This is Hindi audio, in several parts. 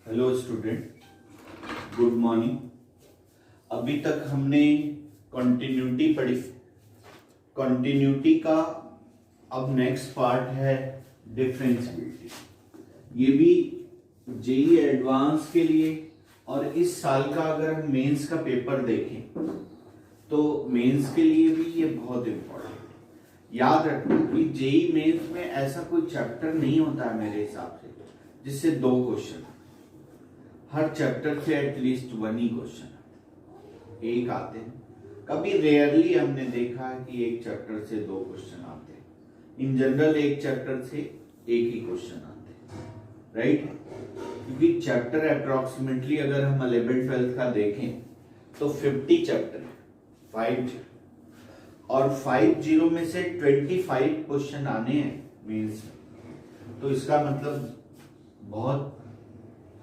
Hello student, good morning. अभी तक हमने कंटिन्यूटी पढ़ी। कंटिन्यूटी का अब नेक्स्ट पार्ट है डिफरेंशियबिलिटी। ये भी जेई एडवांस के लिए और इस साल का अगर हम मेंस का पेपर देखें तो मेंस के लिए भी ये बहुत इंपॉर्टेंट है। याद रखना कि जेई मेंस में ऐसा कोई चैप्टर नहीं होता है मेरे हिसाब से जिससे 2 क्वेश्चन, हर चैप्टर से एटलीस्ट 1 ही क्वेश्चन एक आते हैं। कभी रेयरली हमने देखा है कि एक चैप्टर से 2 क्वेश्चन आते हैं। इन जनरल एक चैप्टर से एक ही क्वेश्चन आते हैं, राइट? क्योंकि चैप्टर अप्रोक्सीमेटली अगर हम 11th-12th का देखें तो 50 चैप्टर है, 50, और 50 में से 25 क्वेश्चन आने हैं मेंस में। तो इसका मतलब बहुत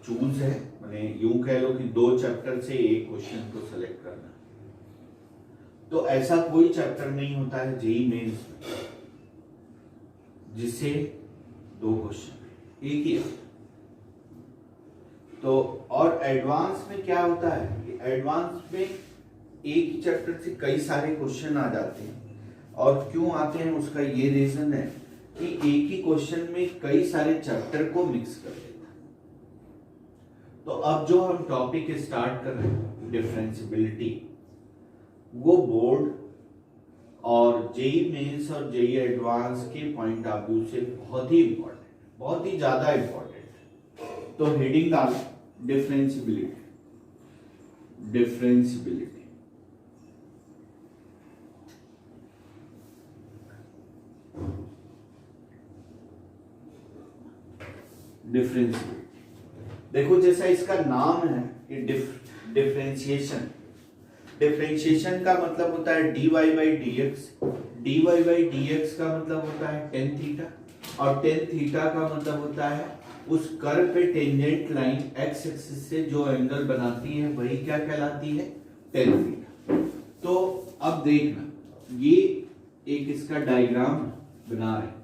चूज है, मैंने यूं कह लो कि 2 चैप्टर से एक क्वेश्चन को सिलेक्ट करना। तो ऐसा कोई चैप्टर नहीं होता है जेई मेंस में जिससे 2 क्वेश्चन एक ही आता। तो और एडवांस में क्या होता है कि एडवांस में एक ही चैप्टर से कई सारे क्वेश्चन आ जाते हैं। और क्यों आते हैं उसका ये रीजन है कि एक ही क्वेश्चन में कई सारे चैप्टर को मिक्स कर देता है। तो अब जो हम टॉपिक स्टार्ट कर रहे हैं डिफरेंशियबिलिटी, वो बोर्ड और जेई मेंस और जेई एडवांस के पॉइंट ऑफ व्यू से बहुत ही इंपॉर्टेंट, बहुत ही ज्यादा इंपॉर्टेंट है। तो हेडिंग डाल डिफरेंशियबिलिटी। डिफरेंशियबिलिटी डिफरेंशियबिलिटी देखो, जैसा इसका नाम है कि डिफरेंशिएशन। डिफरेंशिएशन का मतलब होता है dy by dx। dy by dx का मतलब होता है tan थीटा, और tan थीटा का मतलब होता है उस कर्व पे टेंजेंट लाइन x एक्सिस से जो एंगल बनाती है वही क्या कहलाती है, tan थीटा। तो अब देखना, ये एक इसका डायग्राम बना रहे हैं।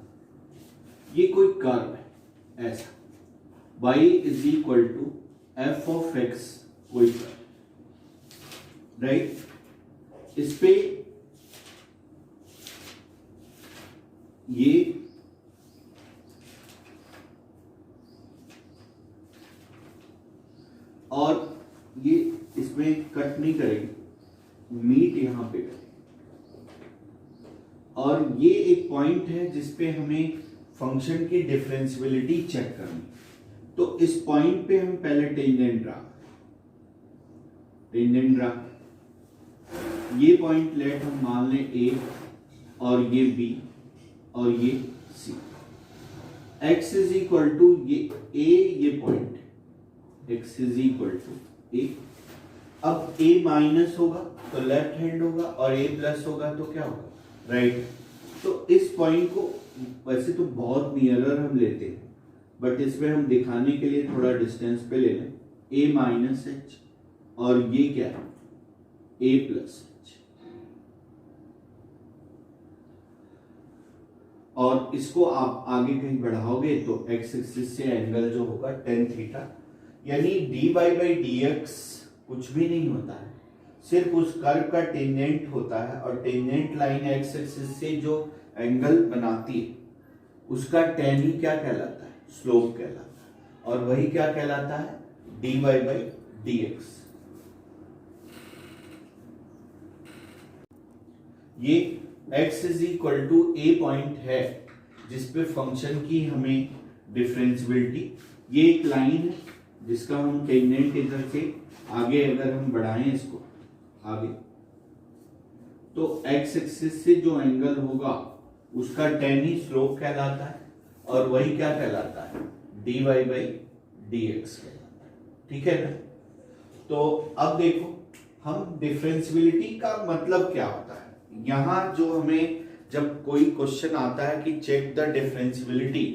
ये कोई कर्व है ऐसा, y is equal to F of X, कोई कर्व, राइट? इस पे ये और ये इसमें कट नहीं करेंगे, मीट यहां पे करेंगे। और ये एक पॉइंट है जिसपे हमें फंक्शन की डिफरेंशियबिलिटी चेक करनी। तो इस पॉइंट पे हम पहले टेंजेंट ड्रा, ये पॉइंट लेट हम मान लें A, और ये B, और ये C। x is equal to ये A, ये point x is equal to A। अब A माइनस होगा तो लेफ्ट हैंड होगा, और A प्लस होगा तो क्या होगा, राइट। तो इस पॉइंट को वैसे तो बहुत नियरर हम लेते हैं, बट इसमें हम दिखाने के लिए थोड़ा डिस्टेंस पे ले लें, a माइनस एच, और ये क्या है, a प्लस एच। और इसको आप आगे कहीं बढ़ाओगे तो x एक्सिस से एंगल जो होगा tan थीटा, यानी dy by dx कुछ भी नहीं होता है, सिर्फ उस कर्व का टेंजेंट होता है, और टेंजेंट लाइन x एक्सिस से जो एंगल बनाती है उसका tan ही क्या कहलाता है, स्लोप कहलाता है। और वही क्या कहलाता है, dy by dx। ये x is equal to a point है जिसपे फंक्शन की हमें डिफरेंशियबिलिटी, ये एक लाइन है जिसका हम टेंजेंट इधर से आगे अगर हम बढ़ाएं इसको आगे, तो x एक्सिस से जो एंगल होगा उसका tan ही स्लोप कहलाता है, और वही क्या कहलाता है, dy by dx कहलाता है। ठीक है ना? तो अब देखो, हम डिफरेंशियबिलिटी का मतलब क्या होता है। यहां जो हमें जब कोई क्वेश्चन आता है कि check the differentiability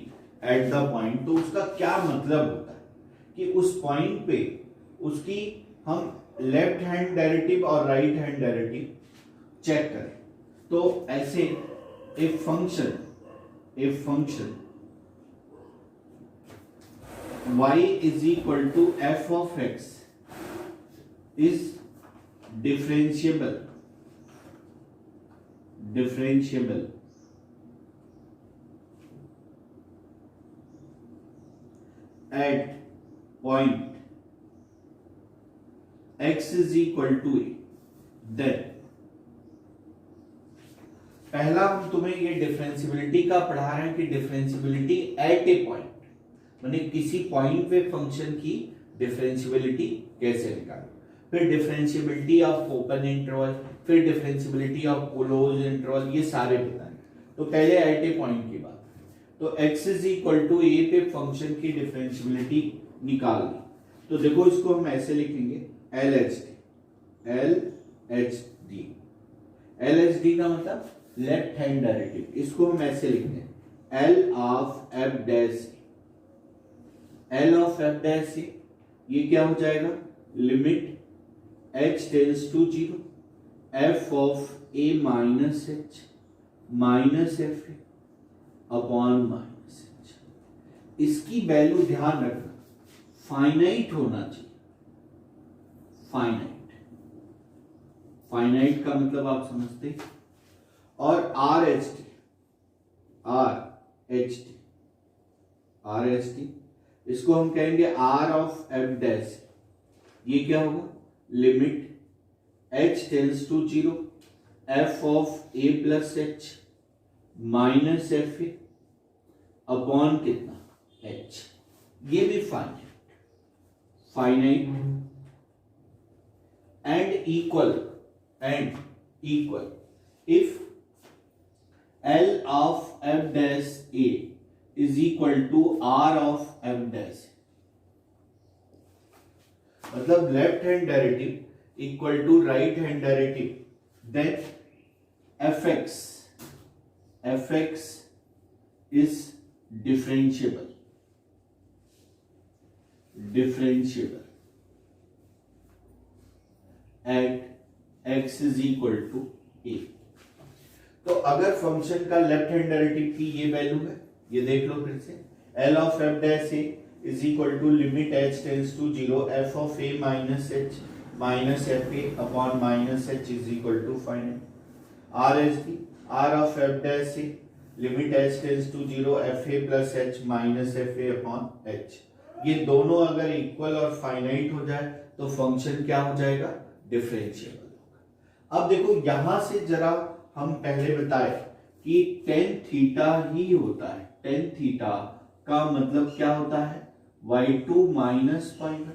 at the point, तो उसका क्या मतलब होता है कि उस पॉइंट पे उसकी हम लेफ्ट हैंड डेरिवेटिव और राइट हैंड डेरिवेटिव चेक करें। तो ऐसे a function y is equal to F of X is differentiable at point x is equal to a, then पहला हम तुम्हें ये डिफरेंशियबिलिटी का पढ़ा रहे हैं कि डिफरेंशियबिलिटी एट ए पॉइंट, माने किसी पॉइंट पे फंक्शन की डिफरेंशियबिलिटी कैसे निकालें, फिर डिफरेंशियबिलिटी ऑफ ओपन इंटरवल, फिर डिफरेंशियबिलिटी ऑफ क्लोज इंटरवल, ये सारे बताएंगे। तो पहले एट ए पॉइंट की बात, तो x इज इक्वल टू ए पे फंक्शन की डिफरेंशियबिलिटी निकाल ली। तो देखो इसको हम ऐसे लिखेंगे LHD का मतलब लेफ्ट हैंड डेरिवेटिव, इसको हम ऐसे लिखते हैं L of f dash A, ये क्या हो जाएगा, limit h tends to 0 f of a minus h minus f upon minus h। इसकी वैल्यू ध्यान रखना फाइनाइट होना चाहिए। फाइनाइट का मतलब आप समझते, और आर एच टी इसको हम कहेंगे आर ऑफ एफ डैश, ये क्या होगा, limit h tends to 0 f of a plus h minus F A upon कितना h। ये भी finite and equal if L of f dash a is equal to R of f dash, मतलब left hand derivative equal to right hand derivative, then fx is differentiable at x is equal to a। तो अगर फंक्शन का लेफ्ट हैंड डेरिवेटिव की ये वैल्यू है, ये देख लो फिर से, L of f dash a is equal to limit h tends to 0 f of a minus h minus F A upon minus h is equal to finite R of f dash a limit h tends to 0 f a plus h minus F A upon h। ये दोनों अगर इक्वल और फाइनाइट हो जाए तो फंक्शन क्या हो जाएगा, डिफरेंशिएबल होगा। अब देखो यहां से जरा हम पहले बताए कि टेन थीटा ही होता है, टेन थीटा का मतलब क्या होता है, y2 माइनस y1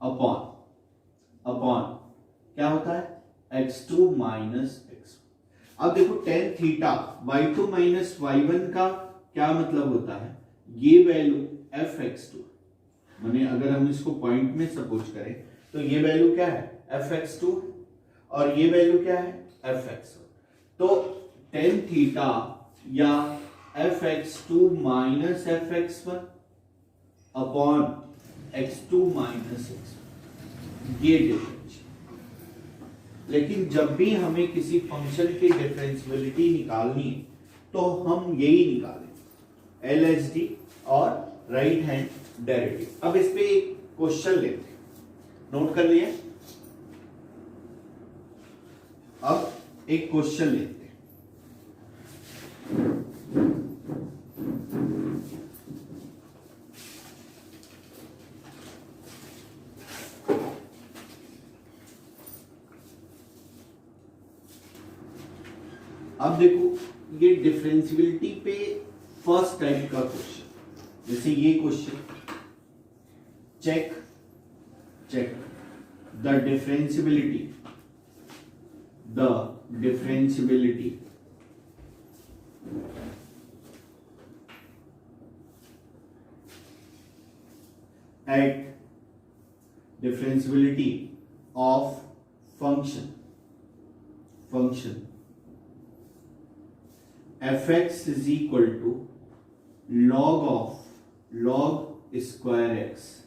अपॉन क्या होता है, x2 माइनस x। अब देखो tan theta y2 minus y1 का क्या मतलब होता है, ये वैल्यू fx2, माने अगर हम इसको पॉइंट में सपोज करें तो ये वैल्यू क्या है, fx2, और ये वैल्यू क्या है, fx1। तो टेन थीटा या fx2 minus fx1 upon x2 minus x1, ये डिफरेंस। लेकिन जब भी हमें किसी फंक्शन की डिफरेंशियबिलिटी निकालनी है तो हम यही निकालें, LHD और राइट हैंड डेरिवेटिव। अब इस पे एक क्वेश्चन लेते हैं, नोट कर लिया। अब एक क्वेश्चन लेते हैं, अब देखो ये डिफरेंशियबिलिटी पे फर्स्ट टाइप का क्वेश्चन, जैसे ये question, check the differentiability at differentiability of function fx is equal to log square x,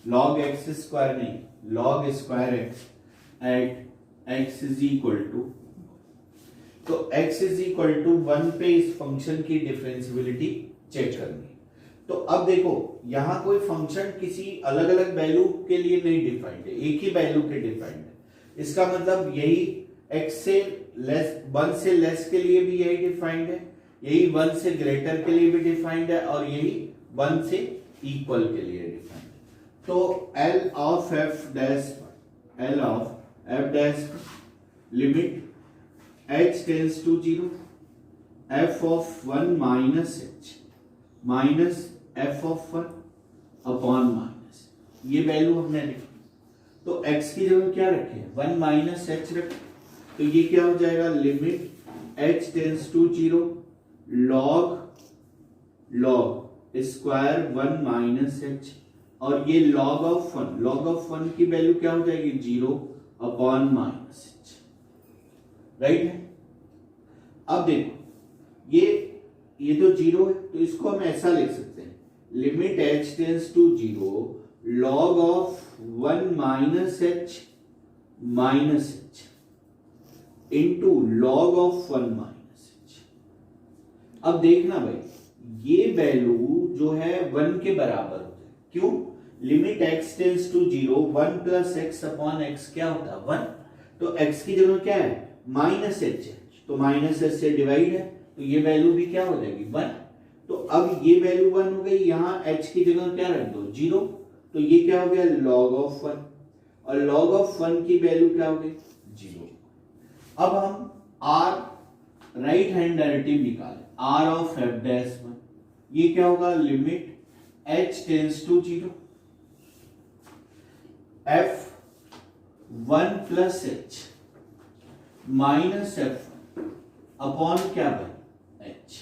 log x square नहीं, log square x at x is equal to, तो x is equal to 1 पे इस फंक्शन की डिफरेंशियबिलिटी चेक करनी। तो अब देखो यहां कोई फंक्शन किसी अलग अलग वैल्यू के लिए नहीं डिफाइंड है, एक ही वैल्यू के डिफाइंड है। इसका मतलब यही x से लेस 1 से लेस के लिए भी यही डिफाइंड है, यही 1 से ग्रेटर के लिए भी डिफाइंड है, और यही 1 से इक्वल के लिए डिफाइंड है। तो L of f dash limit h tends to 0 f of 1 minus h minus f of 1 upon minus, ये वैल्यू हमने लिखी। तो x की जगह क्या रखे, 1 माइनस h रखे, तो ये क्या हो जाएगा, limit h tends to 0 log square 1 minus h, और ये लॉग ऑफ 1 की वैल्यू क्या हो जाएगी, 0 अपॉन माइनस h, राइट है। अब देखो ये तो 0 है, तो इसको हम ऐसा लिख सकते हैं, limit h tends to 0 log of 1 minus h into log of 1 minus h। अब देखना भाई, ये वैल्यू जो है 1 के बराबर होता है, क्यों, limit x tends to 0 1 plus x upon x क्या होता है, 1, तो x की जगह क्या है, माइनस h है, तो माइनस h से डिवाइड है, तो ये वैल्यू भी क्या हो जाएगी, 1। तो अब ये वैल्यू 1 हो गई, यहां h की जगह क्या रख दो, 0, तो ये क्या हो गया, लॉग ऑफ 1, और लॉग ऑफ 1 की वैल्यू क्या हो गई, 0। अब हम r राइट हैंड डेरिवेटिव निकालें, r ऑफ f डैश 1, ये क्या होगा, limit h tends to 0 f 1 plus h minus f upon क्या भाई, h।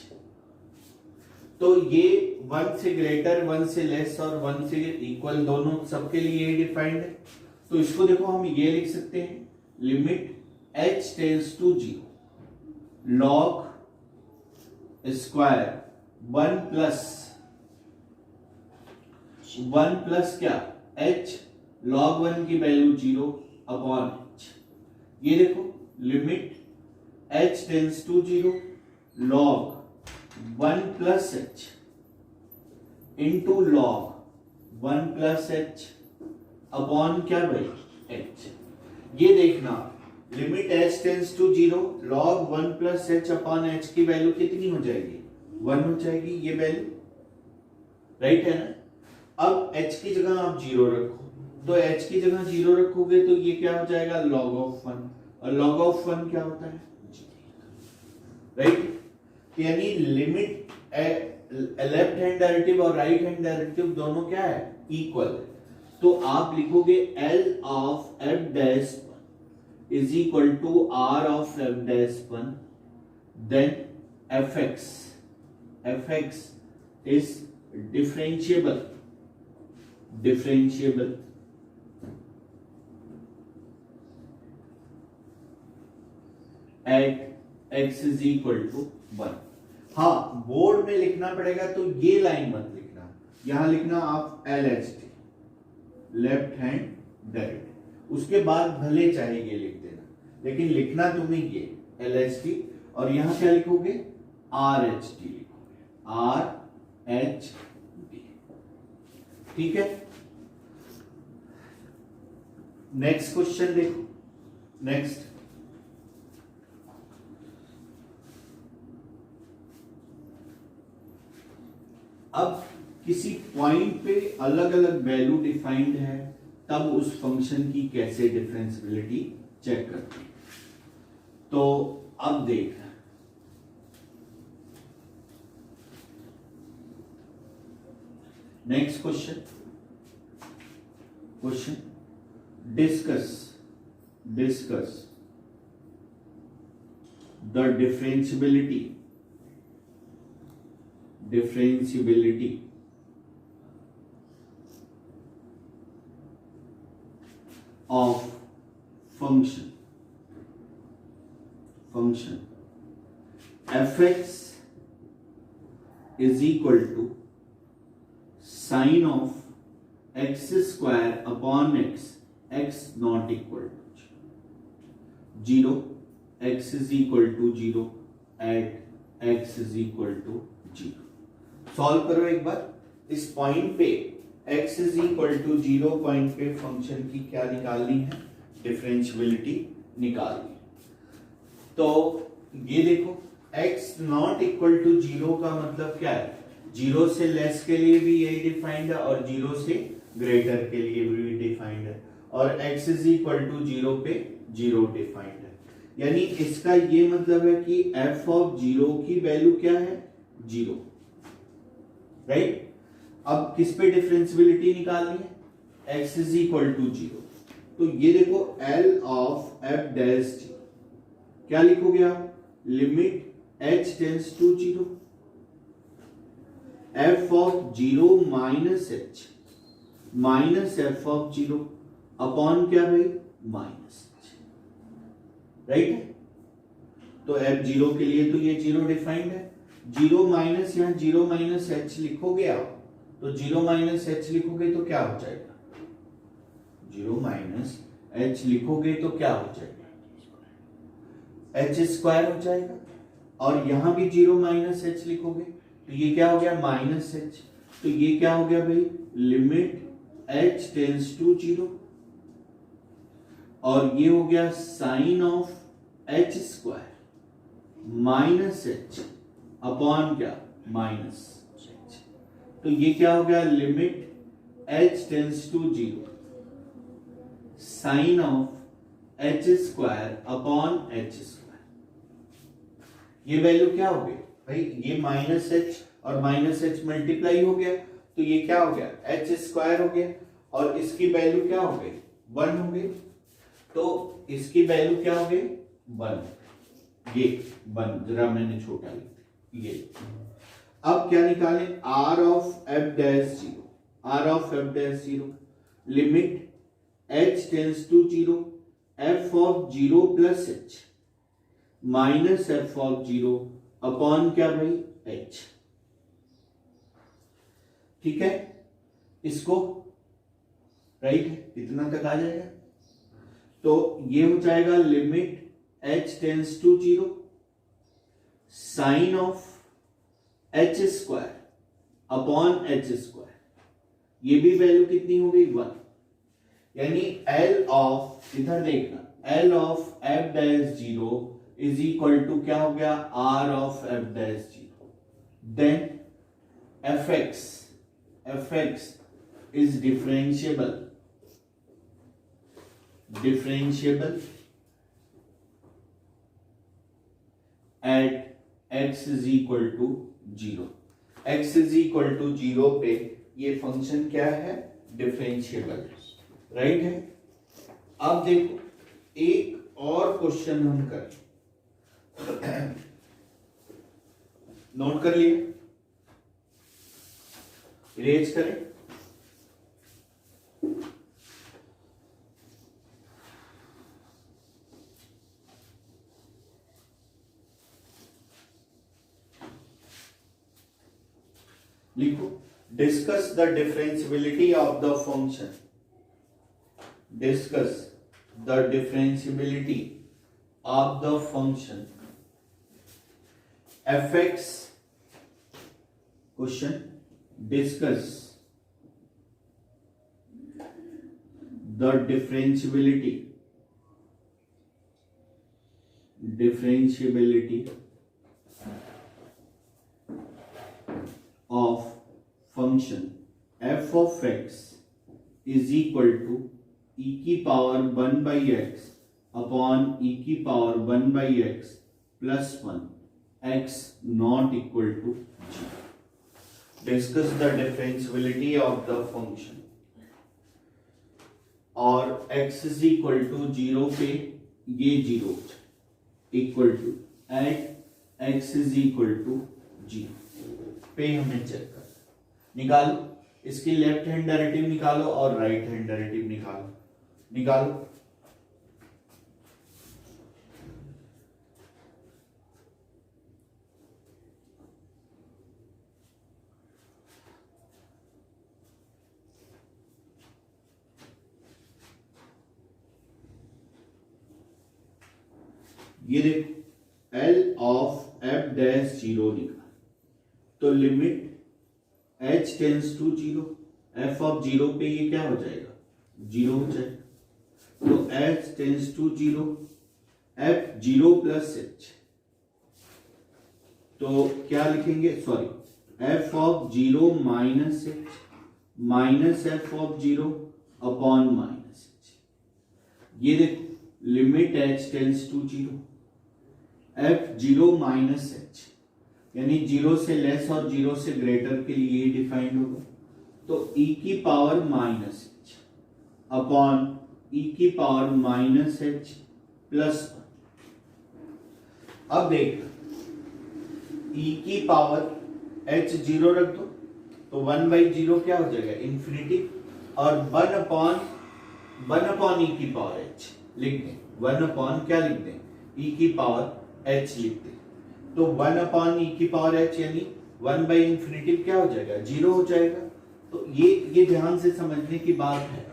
तो ये 1 से ग्रेटर, 1 से लेस और 1 से इक्वल दोनों सबके लिए डिफाइंड है। तो इसको देखो हम ये लिख सकते हैं, limit h tends to 0 log square 1 plus क्या, h लॉग 1 की वैल्यू 0 अपॉन h। ये देखो limit h tends to 0 log 1 plus h into log 1 plus h upon क्या भाई, h। ये देखना, limit h tends to 0 log 1 plus h upon h की वैल्यू कितनी हो जाएगी, 1 हो जाएगी ये वैल्यू, राइट है ना। अब h की जगह आप 0 रखो, तो h की जगह 0 रखोगे तो ये क्या हो जाएगा, लॉग ऑफ 1, और लॉग ऑफ 1 क्या होता है, राइट। यानी लिमिट लेफ्ट हैंड डेरिवेटिव और राइट हैंड डेरिवेटिव दोनों क्या है, इक्वल है। तो आप लिखोगे L of f dash 1 is equal to R of f dash 1, then fx is differentiable at x is equal to 1। हाँ, बोर्ड में लिखना पड़ेगा तो ये लाइन मत लिखना, यहां लिखना आप LHD लेफ्ट हैंड डेरिवेटिव, उसके बाद भले चाहे ये लिख देना, लेकिन लिखना तुम्हें ये LHD, और यहां क्या लिखोगे, RHD लिखोगे, RHD, ठीक है। नेक्स्ट क्वेश्चन देखो, नेक्स्ट अब किसी पॉइंट पे अलग अलग वैल्यू डिफाइंड है, तब उस फंक्शन की कैसे डिफरेंशिएबिलिटी चेक करते हैं। तो अब देख, next question discuss the differentiability of function fx is equal to sine of x square upon x not equal to 0, x is equal to 0 at x is equal to 0। Solve करो एक बार, इस पॉइंट पे x is equal to 0 point पे फंक्शन की क्या निकालनी है, डिफरेंशियबिलिटी निकालनी है। तो ये देखो x नॉट इक्वल टू 0 का मतलब क्या है, 0 से लेस के लिए भी यही डिफाइंड है और 0 से ग्रेटर के लिए भी डिफाइंड है, और x इज इक्वल टू 0 पे 0 डिफाइंड है। यानी इसका ये मतलब है कि f ऑफ 0 की वैल्यू क्या है, 0, राइट। अब किस पे डिफरेंशियबिलिटी निकालनी है, x इज इक्वल टू 0। तो ये देखो L ऑफ f डैश 0 क्या लिखोगे आप, limit h tends to 0, f of 0 minus h minus f of 0 upon क्या भाई, माइनस h, राइट। तो f0 के लिए तो ये 0 डिफाइंड है, 0 माइनस यहां 0 माइनस h लिखोगे आप, तो 0 माइनस h लिखोगे तो क्या हो जाएगा, 0 माइनस h लिखोगे तो क्या हो जाएगा, h स्क्वायर हो जाएगा, और यहां भी 0 माइनस h लिखोगे तो ये क्या हो गया, माइनस h। तो ये क्या हो गया भाई, लिमिट h टेंस टू 0, और ये हो गया sine of h square minus h upon क्या, माइनस h। तो ये क्या हो गया, limit h tends to 0 sine of h square upon h square. ये वैल्यू क्या हो गई भाई, ये माइनस h और माइनस h मल्टीप्लाई हो गया, तो ये क्या हो गया, h स्क्वायर हो गया, और इसकी वैल्यू क्या हो गई, 1 हो गई। तो इसकी वैल्यू क्या हो गई, 1, ये 1 जरा मैंने छोटा लिखा ये। अब क्या निकालें, r of f dash 0, r of f dash 0 limit h tends to 0 f of 0 plus h minus f of 0 upon क्या भाई, h, ठीक है। इसको राइट इतना तक आ जाएगा, तो ये हो जाएगा limit h tends to 0 sine of h square upon h square, ये भी वैल्यू कितनी हो गई, 1। यानी L ऑफ, इधर देखना, L of f dash 0 is equal to क्या हो गया, R of f dash 0, then fx is differentiable at x is equal to 0। x is equal to 0 पे ये फंक्शन क्या है, डिफरेंशिएबल, राइट है। अब देखो एक और क्वेश्चन हम करें, नोट कर लिए, इरेज करें। लिखो, discuss the differentiability of the function, discuss the differentiability of the function fx, question, discuss the differentiability of function f of x is equal to e की power 1 by x upon e की power 1 by x plus 1 x not equal to 0। Discuss the differentiability of the function, और x is equal to 0 पे ये 0 equal to at x is equal to 0 पे हमें चेक करना, निकालो इसकी लेफ्ट हैंड डेरिवेटिव निकालो और राइट हैंड डेरिवेटिव निकालो। ये देखो L ऑफ f डैश 0 निकाल, तो limit h tends to zero, f of zero पे ये क्या हो जाएगा, जीरो हो जाएगा। तो h tends to zero, f zero plus h, तो क्या लिखेंगे, sorry, f of zero minus h minus f of zero upon minus h। ये देखो limit h tends to zero, f zero minus h, यानी जीरो से लेस और जीरो से ग्रेटर के लिए डिफाइंड होगा। तो e की power minus h upon e की पावर माइनस h प्लस 1। अब देखना, e की पावर h जीरो रख दो तो 1/0 क्या हो जाएगा, इंफिनिटी, और 1 अपॉन e की पावर h लिख दें, 1 अपॉन क्या लिख दें, e की पावर h लिख दें। तो 1 अपॉन e की पावर h यानी 1/इंफिनिटी क्या हो जाएगा, जीरो हो जाएगा। तो ये ध्यान से समझने की बात है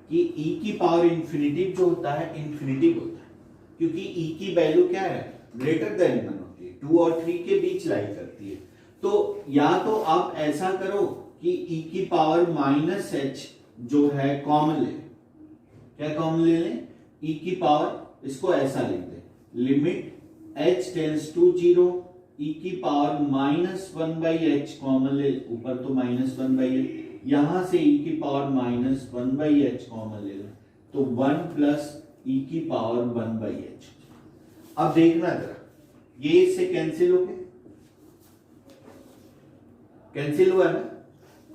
कि e की पावर इंफिनिटी जो होता है इंफिनिटी होता है, क्योंकि e की वैल्यू क्या है, ग्रेटर देन 1 होती है, 2 और 3 के बीच लाई करती है। तो या तो आप ऐसा करो कि e की पावर माइनस h जो है कॉमन ले, क्या कॉमन ले लें, e की पावर, इसको ऐसा लिख दें, limit h tends to zero, e की पावर माइनस 1/h कॉमन ले, ऊपर तो माइनस 1/h, यहां से e की पावर माइनस 1/h कॉमन ले लें, तो 1 प्लस e की पावर 1/h। अब देखना जरा, ये इससे कैंसिल हो गए, कैंसिल हुआ ना।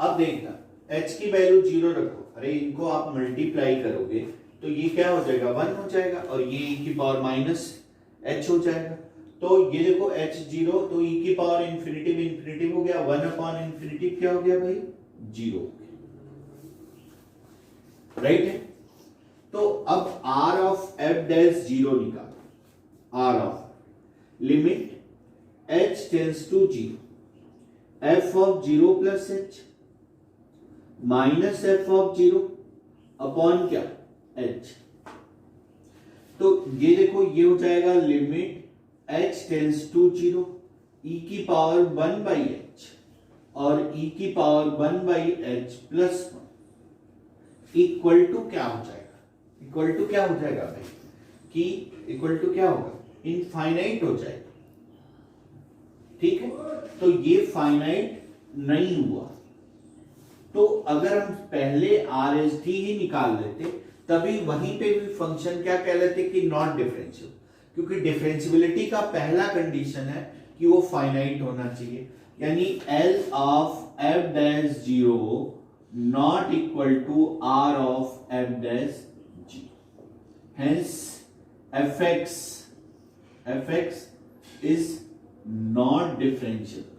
अब देखना, h की वैल्यू जीरो रखो, अरे इनको आप मल्टीप्लाई करोगे तो ये क्या हो जाएगा, 1 हो जाएगा, और ये e की पावर माइनस h हो जाएगा। तो ये देखो h जीरो, तो e की पावर इंफिनिटी हो गया, 1 अपॉन इंफिनिटी क्या हो गया भाई, जीरो हो गया, राइट है। तो अब r of f dash zero निकालो, r of limit h tends to zero, f of zero plus h minus f of zero upon क्या, h। तो ये देखो ये हो जाएगा limit h tends to zero, e की पावर 1/h और e की power 1/h plus 1 equal to क्या हो जाएगा, इक्वल टू क्या हो जाएगा भाई, कि इक्वल टू क्या होगा, इनफाइनाइट हो जाएगा, ठीक है। तो ये फाइनाइट नहीं हुआ, तो अगर हम पहले RHT ही निकाल लेते तभी वहीं पे भी फंक्शन क्या कहलाते कि नॉट डिफरेंशियल, क्योंकि डिफरेंशियबिलिटी का पहला कंडीशन है कि वो फाइनाइट होना चाहिए, यानी L of f dash zero not equal to R of f dash zero, hence fx is not differentiable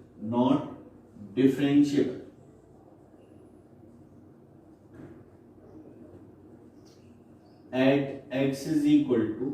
at x is equal to